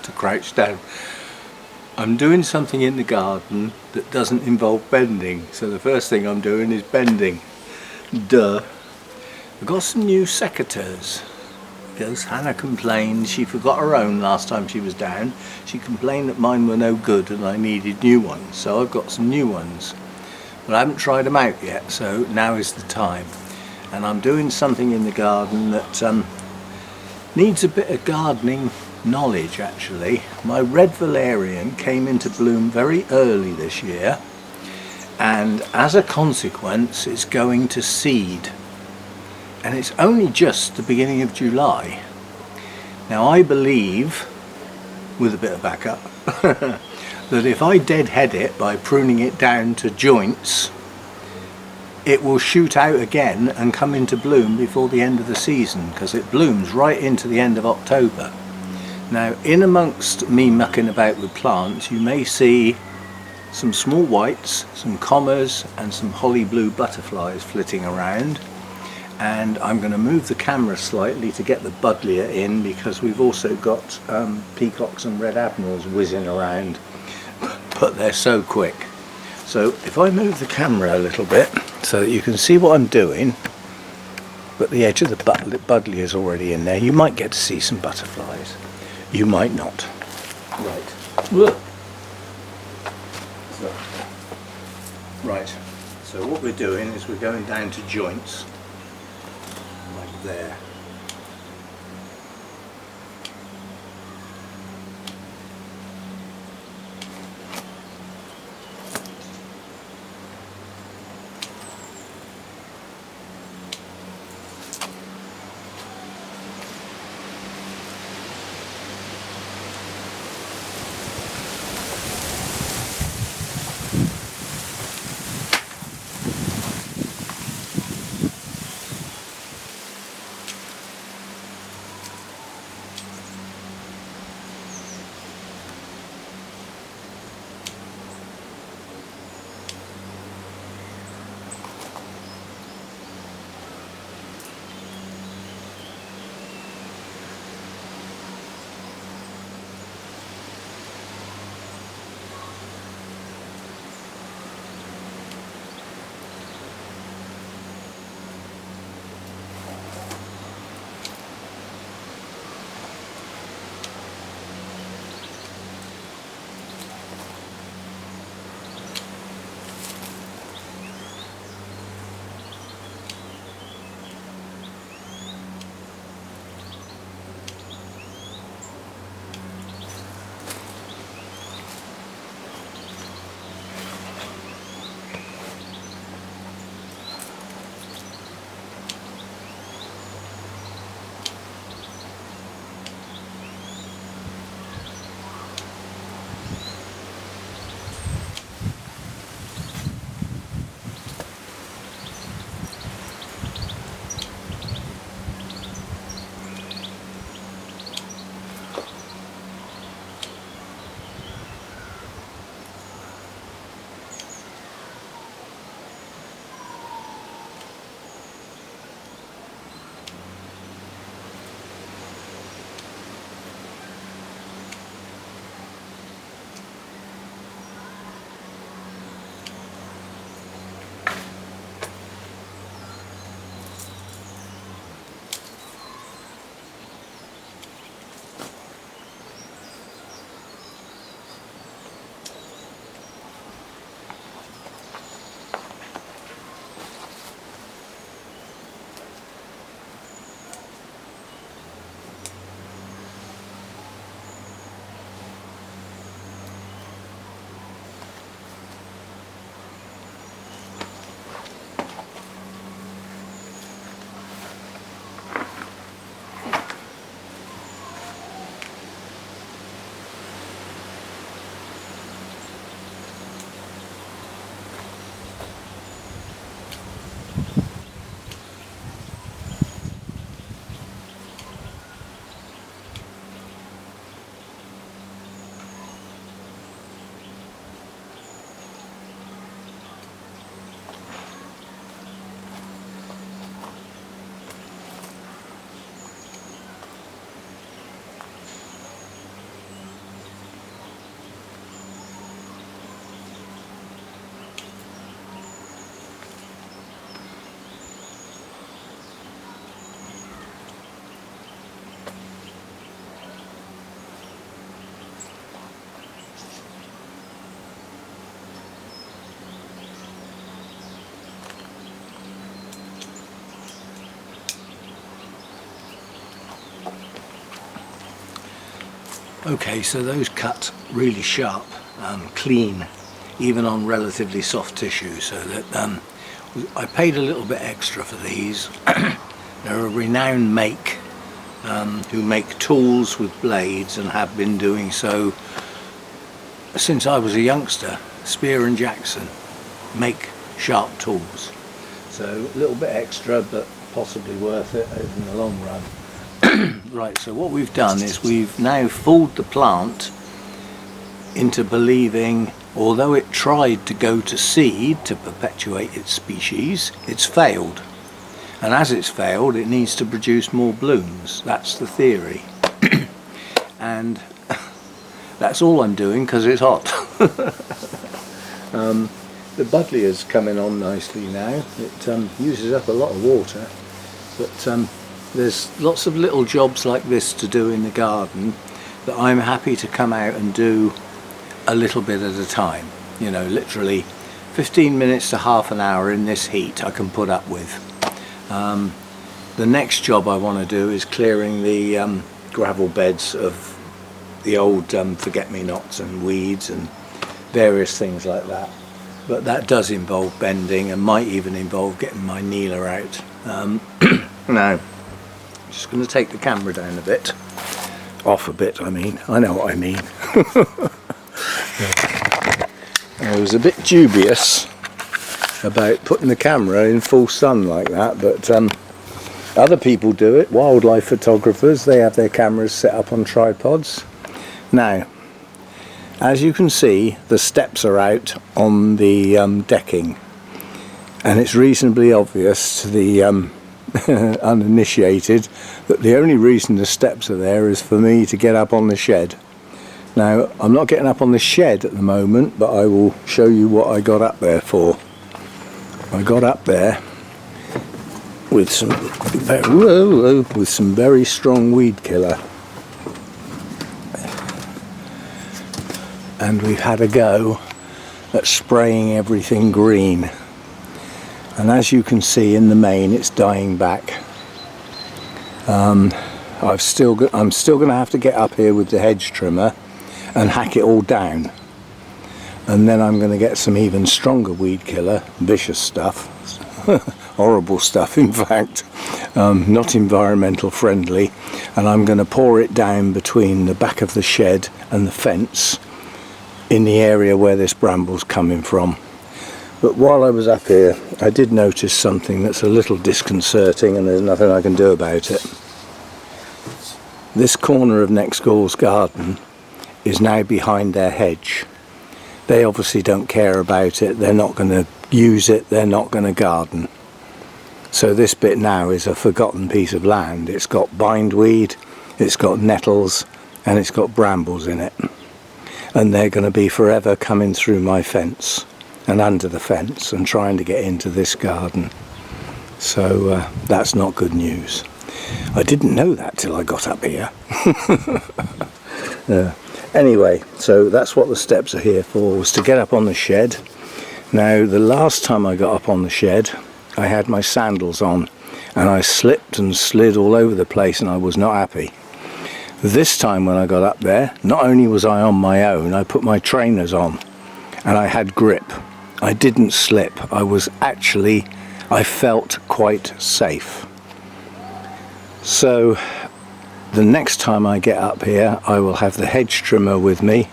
to crouch down. I'm doing something in the garden that doesn't involve bending, so the first thing I'm doing is bending. Duh. I've got some new secateurs because Hannah complained she forgot her own last time she was down. She complained that mine were no good and I needed new ones, so I've got some new ones. But I haven't tried them out yet, so now is the time. And I'm doing something in the garden that needs a bit of gardening knowledge actually. My red valerian came into bloom very early this year, and as a consequence it's going to seed, and it's only just the beginning of July. Now I believe, with a bit of backup, that if I deadhead it by pruning it down to joints, it will shoot out again and come into bloom before the end of the season, because it blooms right into the end of October. Now, in amongst me mucking about with plants, you may see some small whites, some commas and some holly blue butterflies flitting around, and I'm going to move the camera slightly to get the Buddleia in, because we've also got peacocks and red admirals whizzing around, but they're so quick. So if I move the camera a little bit so that you can see what I'm doing, but the edge of the Buddleia is already in there, you might get to see some butterflies. You might not. Right. Look. Right. So what we're doing is we're going down to joints, like there. Okay, so those cut really sharp, clean, even on relatively soft tissue, so that I paid a little bit extra for these. They're a renowned make who make tools with blades and have been doing so since I was a youngster. Spear and Jackson make sharp tools, so a little bit extra but possibly worth it in the long run. Right, so what we've done is we've now fooled the plant into believing, although it tried to go to seed to perpetuate its species, it's failed. And as it's failed, it needs to produce more blooms. That's the theory. And that's all I'm doing because it's hot. The Buddleia's coming on nicely now. It uses up a lot of water, but there's lots of little jobs like this to do in the garden that I'm happy to come out and do a little bit at a time. You know, literally 15 minutes to half an hour in this heat I can put up with. The next job I want to do is clearing the gravel beds of the old forget-me-nots and weeds and various things like that. But that does involve bending and might even involve getting my kneeler out. Now, just going to take the camera down a bit. Off a bit, I mean. I know what I mean. I was a bit dubious about putting the camera in full sun like that, but other people do it. Wildlife photographers, they have their cameras set up on tripods. Now, as you can see, the steps are out on the decking, and it's reasonably obvious to the uninitiated that the only reason the steps are there is for me to get up on the shed. Now, I'm not getting up on the shed at the moment, but I will show you what I got up there for. I got up there with some very strong weed killer, and we've had a go at spraying everything green. And as you can see, in the main, it's dying back. I'm still going to have to get up here with the hedge trimmer and hack it all down. And then I'm going to get some even stronger weed killer, vicious stuff, horrible stuff in fact, not environmental friendly, and I'm going to pour it down between the back of the shed and the fence in the area where this bramble's coming from. But while I was up here, I did notice something that's a little disconcerting, and there's nothing I can do about it. This corner of next door's garden is now behind their hedge. They obviously don't care about it, they're not going to use it, they're not going to garden. So this bit now is a forgotten piece of land. It's got bindweed, it's got nettles, and it's got brambles in it. And they're going to be forever coming through my fence and under the fence and trying to get into this garden. So that's not good news. I didn't know that till I got up here. Anyway, so that's what the steps are here for, was to get up on the shed. Now, the last time I got up on the shed, I had my sandals on and I slipped and slid all over the place and I was not happy. This time when I got up there, not only was I on my own, I put my trainers on and I had grip. I didn't slip. I felt quite safe. So the next time I get up here, I will have the hedge trimmer with me,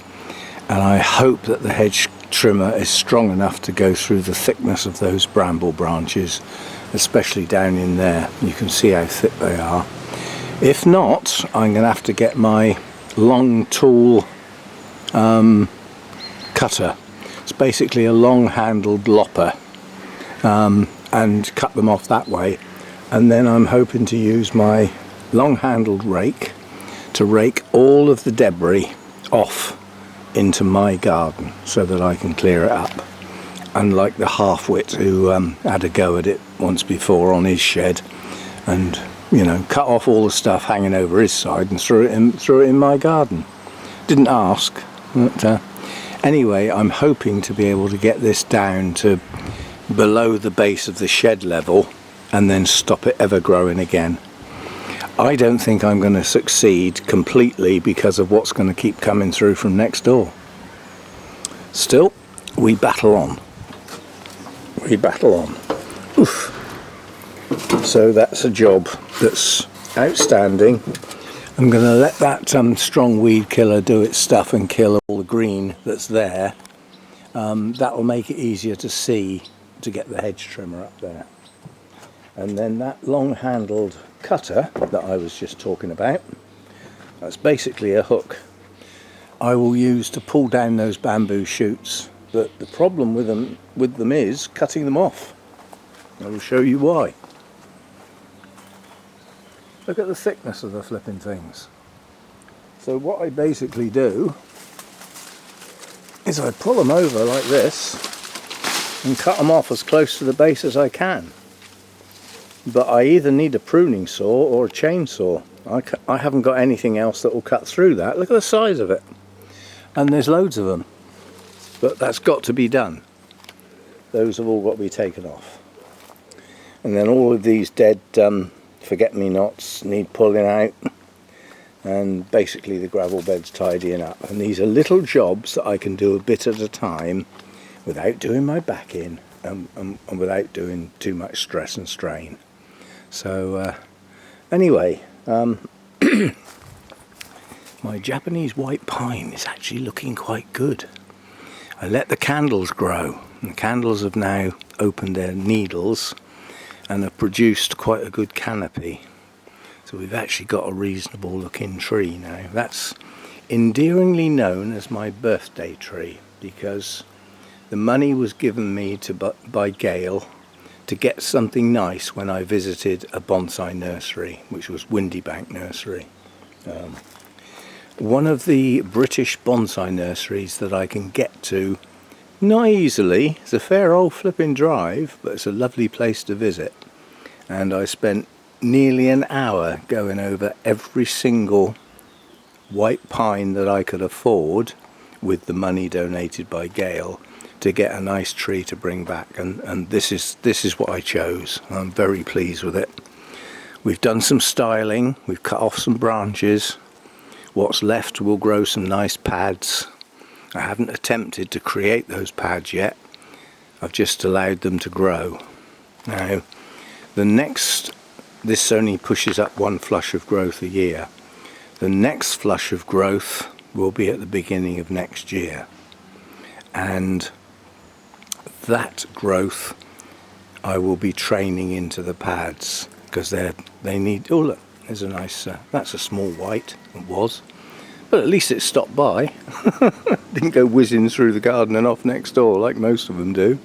and I hope that the hedge trimmer is strong enough to go through the thickness of those bramble branches, especially down in there. You can see how thick they are. If not, I'm going to have to get my long tool cutter. It's basically a long handled lopper, and cut them off that way. And then I'm hoping to use my long handled rake to rake all of the debris off into my garden so that I can clear it up. Unlike the half-wit who had a go at it once before on his shed and, you know, cut off all the stuff hanging over his side and threw it in my garden. Didn't ask, but anyway, I'm hoping to be able to get this down to below the base of the shed level and then stop it ever growing again. I don't think I'm going to succeed completely because of what's going to keep coming through from next door. Still, we battle on. We battle on. Oof. So that's a job that's outstanding. I'm going to let that strong weed killer do its stuff and kill all the green that's there. That will make it easier to see to get the hedge trimmer up there. And then that long-handled cutter that I was just talking about, that's basically a hook I will use to pull down those bamboo shoots. But the problem with them is cutting them off. I will show you why. Look at the thickness of the flipping things. So what I basically do is I pull them over like this and cut them off as close to the base as I can. But I either need a pruning saw or a chainsaw. I haven't got anything else that will cut through that. Look at the size of it. And there's loads of them. But that's got to be done. Those have all got to be taken off. And then all of these dead forget-me-nots need pulling out. And basically the gravel bed's tidying up. And these are little jobs that I can do a bit at a time without doing my back in and without doing too much stress and strain. So anyway, my Japanese white pine is actually looking quite good. I let the candles grow, and the candles have now opened their needles and have produced quite a good canopy. So we've actually got a reasonable looking tree now. That's endearingly known as my birthday tree because the money was given me by Gail to get something nice when I visited a bonsai nursery, which was Windybank Nursery. One of the British bonsai nurseries that I can get to not easily. It's a fair old flipping drive, but it's a lovely place to visit. And I spent nearly an hour going over every single white pine that I could afford with the money donated by Gail to get a nice tree to bring back, and this is what I chose. I'm very pleased with it. We've done some styling, we've cut off some branches. What's left will grow some nice pads. I haven't attempted to create those pads yet. I've just allowed them to grow. Now, this only pushes up one flush of growth a year. The next flush of growth will be at the beginning of next year. And that growth I will be training into the pads because they need, oh look, there's a nice, that's a small white, it was, but at least it stopped by. Didn't go whizzing through the garden and off next door like most of them do.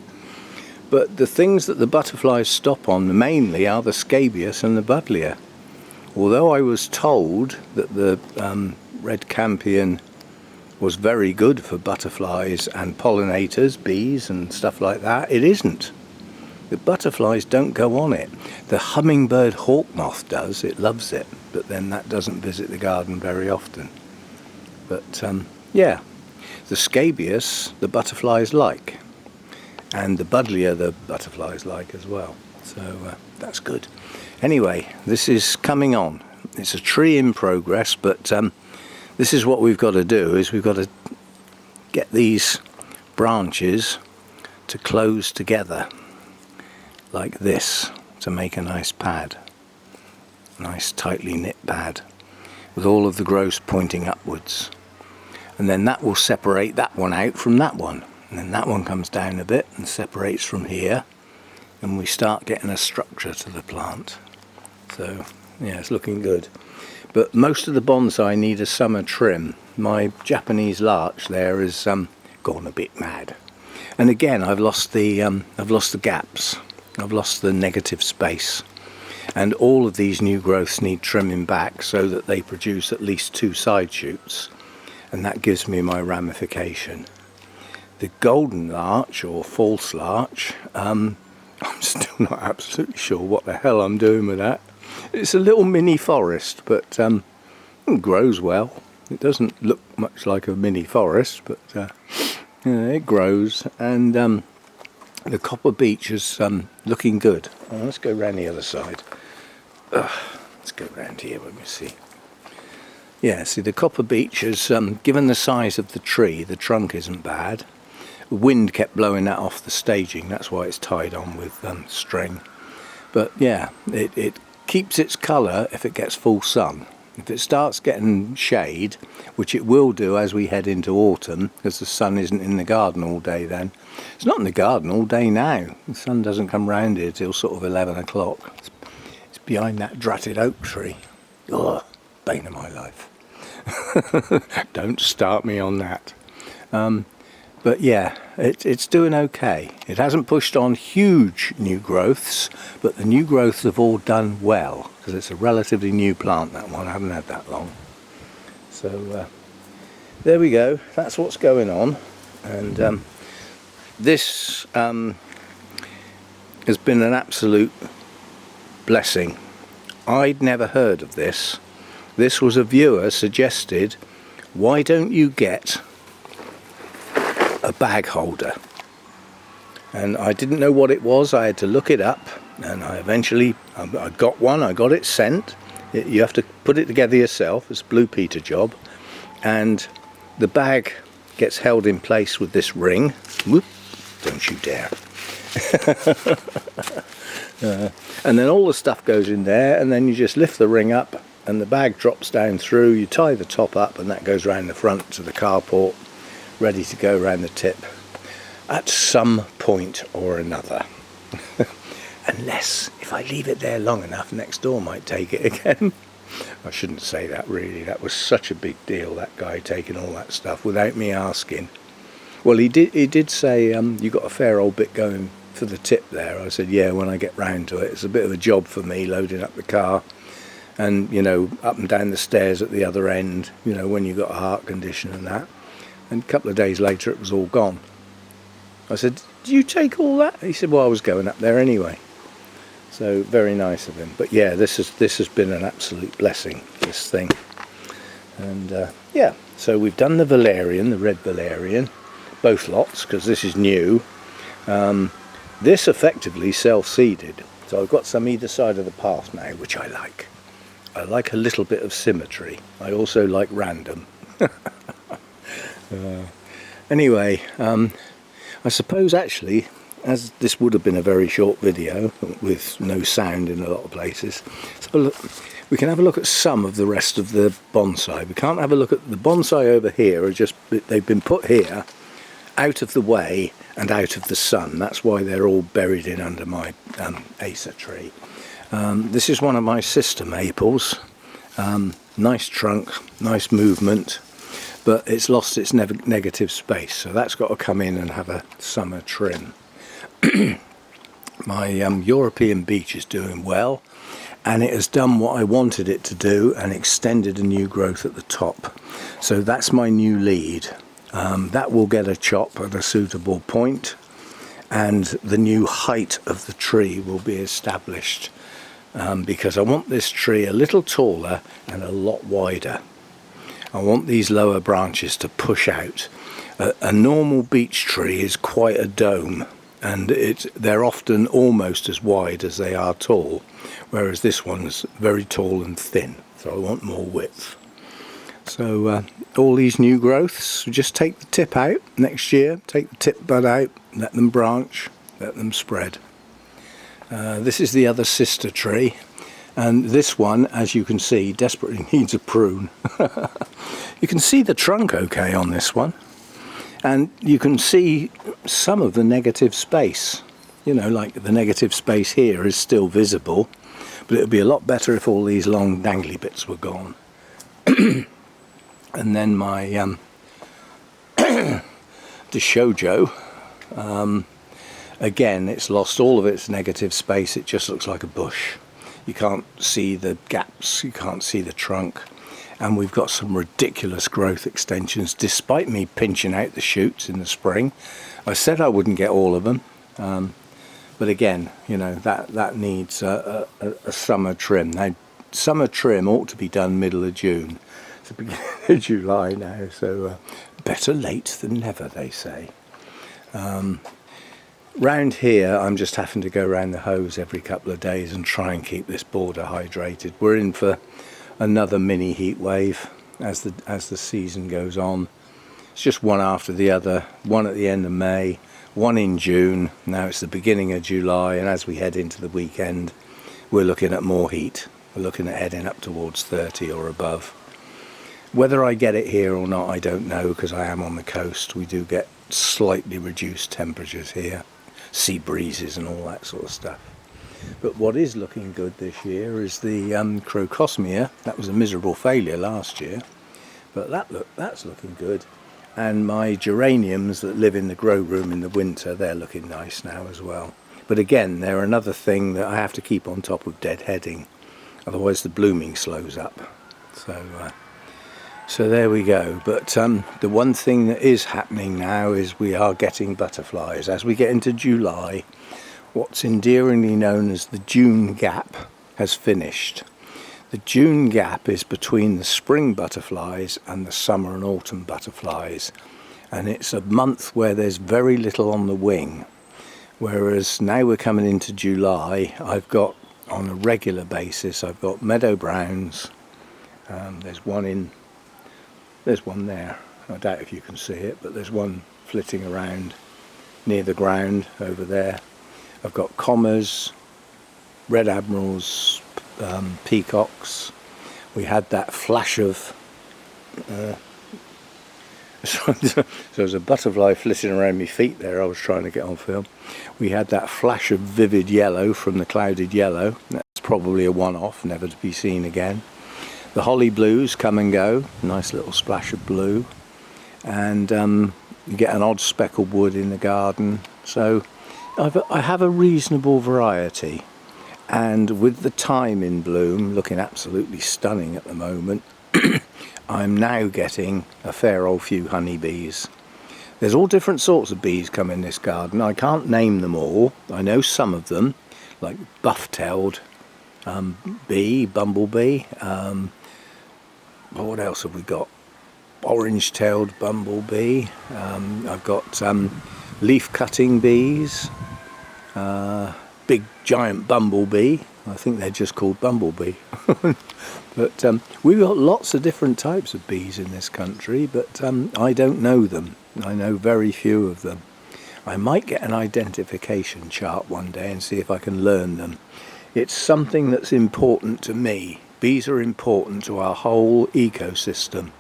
But the things that the butterflies stop on mainly are the scabious and the Buddleia. Although I was told that the red campion was very good for butterflies and pollinators, bees and stuff like that, it isn't. The butterflies don't go on it. The hummingbird hawk moth does, it loves it, but then that doesn't visit the garden very often. But yeah, the scabious the butterflies like, and the Buddleia the butterflies like as well. So that's good. Anyway, this is coming on. It's a tree in progress, but this is what we've got to do, is we've got to get these branches to close together like this to make a nice pad, nice tightly knit pad with all of the growths pointing upwards, and then that will separate that one out from that one, and then that one comes down a bit and separates from here, and we start getting a structure to the plant. So yeah, it's looking good. But most of the bonsai need a summer trim. My Japanese larch there is gone a bit mad, and again I've lost the gaps. I've lost the negative space, and all of these new growths need trimming back so that they produce at least 2 side shoots, and that gives me my ramification. The golden larch or false larch, I'm still not absolutely sure what the hell I'm doing with that. It's a little mini forest, but it grows well. It doesn't look much like a mini forest, but you know, it grows, and the copper beech is looking good. Let's go around the other side. Let's go around here when we see. Yeah, see the copper beech is, given the size of the tree, the trunk isn't bad. The wind kept blowing that off the staging, that's why it's tied on with string. But yeah, it keeps its colour if it gets full sun. If it starts getting shade, which it will do as we head into autumn, because the sun isn't in the garden all day then. It's not in the garden all day now. The sun doesn't come round here till sort of 11 o'clock. It's behind that dratted oak tree. Ugh, bane of my life. Don't start me on that. But yeah, it's doing okay. It hasn't pushed on huge new growths, but the new growths have all done well, because it's a relatively new plant, that one. I haven't had that long. So there we go. That's what's going on. And this has been an absolute blessing. I'd never heard of this. This was a viewer suggested, why don't you get a bag holder? And I didn't know what it was. I had to look it up, and I got one. I got it sent. You have to put it together yourself. It's a Blue Peter job, and the bag gets held in place with this ring. Whoop, don't you dare. And then all the stuff goes in there, and then you just lift the ring up and the bag drops down through. You tie the top up and that goes around the front to the carport, ready to go around the tip at some point or another. Unless if I leave it there long enough, next door might take it again. I shouldn't say that really. That was such a big deal, that guy taking all that stuff without me asking. Well, he did say, you got a fair old bit going for the tip there. I said, yeah, when I get round to it. It's a bit of a job for me, loading up the car and, you know, up and down the stairs at the other end, you know, when you've got a heart condition and that. And a couple of days later it was all gone. I said, did you take all that? He said, well, I was going up there anyway. So very nice of him. But yeah, this has been an absolute blessing, this thing. And yeah, so we've done the valerian, the red valerian, both lots, because this is new. This effectively self-seeded, so I've got some either side of the path now, which I like. I like a little bit of symmetry. I also like random. Anyway, I suppose actually, as this would have been a very short video with no sound in a lot of places, so look, we can have a look at some of the rest of the bonsai. We can't have a look at the bonsai over here. Are just, they've been put here out of the way and out of the sun. That's why they're all buried in under my acer tree. This is one of my sister maples. Nice trunk, nice movement, but it's lost its negative space, so that's got to come in and have a summer trim. My European beech is doing well, and it has done what I wanted it to do and extended a new growth at the top. So that's my new lead. That will get a chop at a suitable point, and the new height of the tree will be established, because I want this tree a little taller and a lot wider. I want these lower branches to push out. A normal beech tree is quite a dome, and they're often almost as wide as they are tall, whereas this one's very tall and thin, so I want more width. So all these new growths, just take the tip out next year, take the tip bud out, let them branch, let them spread. This is the other sister tree, and this one, as you can see, desperately needs a prune. You can see the trunk okay on this one, and you can see some of the negative space. You know, like the negative space here is still visible, but it would be a lot better if all these long dangly bits were gone. And then my Shoujo, again, it's lost all of its negative space. It just looks like a bush. You can't see the gaps, you can't see the trunk, and we've got some ridiculous growth extensions despite me pinching out the shoots in the spring. I said I wouldn't get all of them, but again, you know, that needs a summer trim. Now, summer trim ought to be done middle of June. It's the beginning of July now, so better late than never, they say. Round here I'm just having to go around the hose every couple of days and try and keep this border hydrated. We're in for another mini heat wave as the season goes on. It's just one after the other, one at the end of May, one in June, now it's the beginning of July, and as we head into the weekend we're looking at more heat. We're looking at heading up towards 30 or above. Whether I get it here or not I don't know, because I am on the coast. We do get slightly reduced temperatures here, sea breezes and all that sort of stuff. But what is looking good this year is the crocosmia. That was a miserable failure last year, but that's looking good. And my geraniums that live in the grow room in the winter, they're looking nice now as well. But again, they're another thing that I have to keep on top of deadheading, otherwise the blooming slows up. So there we go. But the one thing that is happening now is we are getting butterflies. As we get into July, what's endearingly known as the June gap has finished. The June gap is between the spring butterflies and the summer and autumn butterflies, and it's a month where there's very little on the wing, whereas now we're coming into July, I've got on a regular basis, I've got meadow browns. There's one there. I doubt if you can see it, but there's one flitting around near the ground over there. I've got commas, red admirals, peacocks. We had that flash of so there's a butterfly flitting around my feet there. I was trying to get on film. We had that flash of vivid yellow from the clouded yellow. That's probably a one-off, never to be seen again. The holly blues come and go, nice little splash of blue, and you get an odd speckled wood in the garden. So I have a reasonable variety. And with the thyme in bloom looking absolutely stunning at the moment, I'm now getting a fair old few honeybees. There's all different sorts of bees come in this garden. I can't name them all. I know some of them, like buff-tailed bumblebee. What else have we got? Orange-tailed bumblebee. I've got leaf-cutting bees. Big giant bumblebee. I think they're just called bumblebee. But we've got lots of different types of bees in this country, but I don't know them. I know very few of them. I might get an identification chart one day and see if I can learn them. It's something that's important to me. Bees are important to our whole ecosystem.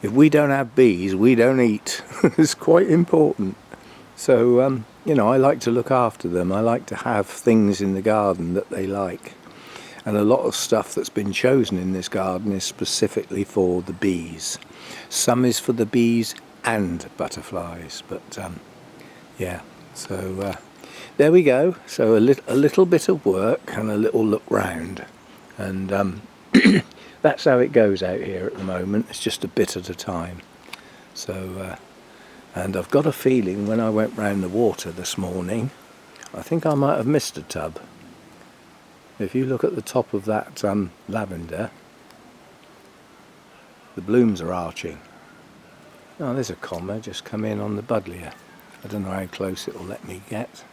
If we don't have bees, we don't eat. It's quite important. So, you know, I like to look after them. I like to have things in the garden that they like. And a lot of stuff that's been chosen in this garden is specifically for the bees. Some is for the bees and butterflies, but yeah, so there we go. So a little bit of work and a little look round, and that's how it goes out here at the moment. It's just a bit at a time. So and I've got a feeling when I went round the water this morning, I think I might have missed a tub. If you look at the top of that lavender, the blooms are arching. Oh, there's a comma just come in on the Buddleia. I don't know how close it will let me get.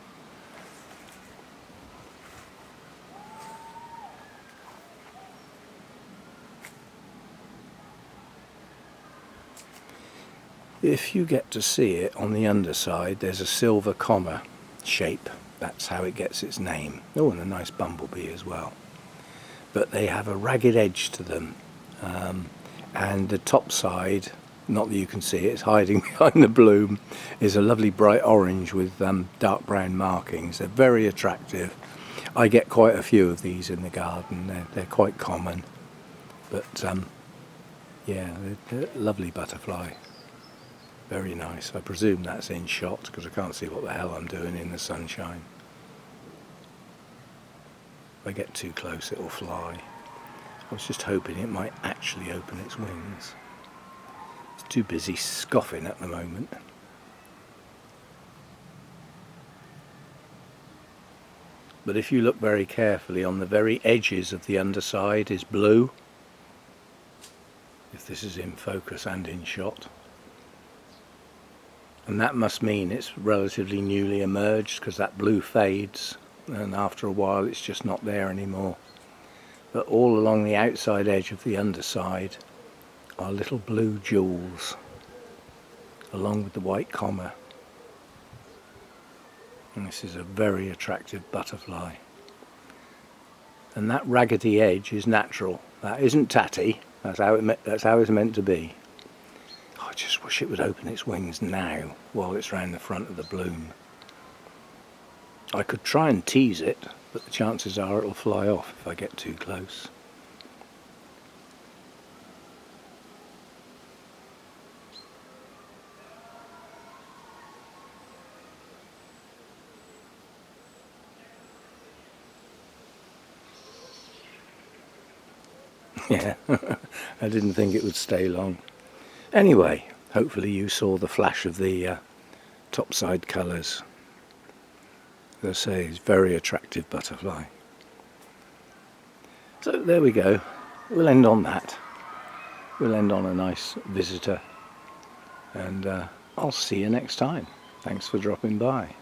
If you get to see it on the underside, there's a silver comma shape. That's how it gets its name. Oh, and a nice bumblebee as well. But they have a ragged edge to them. And the top side, not that you can see it, it's hiding behind the bloom, is a lovely bright orange with dark brown markings. They're very attractive. I get quite a few of these in the garden. They're quite common. But yeah, they're a lovely butterfly. Very nice. I presume that's in shot because I can't see what the hell I'm doing in the sunshine. If I get too close it'll fly. I was just hoping it might actually open its wings. It's too busy scoffing at the moment. But if you look very carefully, on the very edges of the underside is blue. If this is in focus and in shot. And that must mean it's relatively newly emerged, because that blue fades and after a while it's just not there anymore. But all along the outside edge of the underside are little blue jewels along with the white comma. And this is a very attractive butterfly. And that raggedy edge is natural. That isn't tatty. That's how it's meant to be. I just wish it would open its wings now while it's round the front of the bloom. I could try and tease it, but the chances are it'll fly off if I get too close. Yeah, I didn't think it would stay long. Anyway, hopefully you saw the flash of the topside colours. As I say, it's a very attractive butterfly. So there we go. We'll end on that. We'll end on a nice visitor. And I'll see you next time. Thanks for dropping by.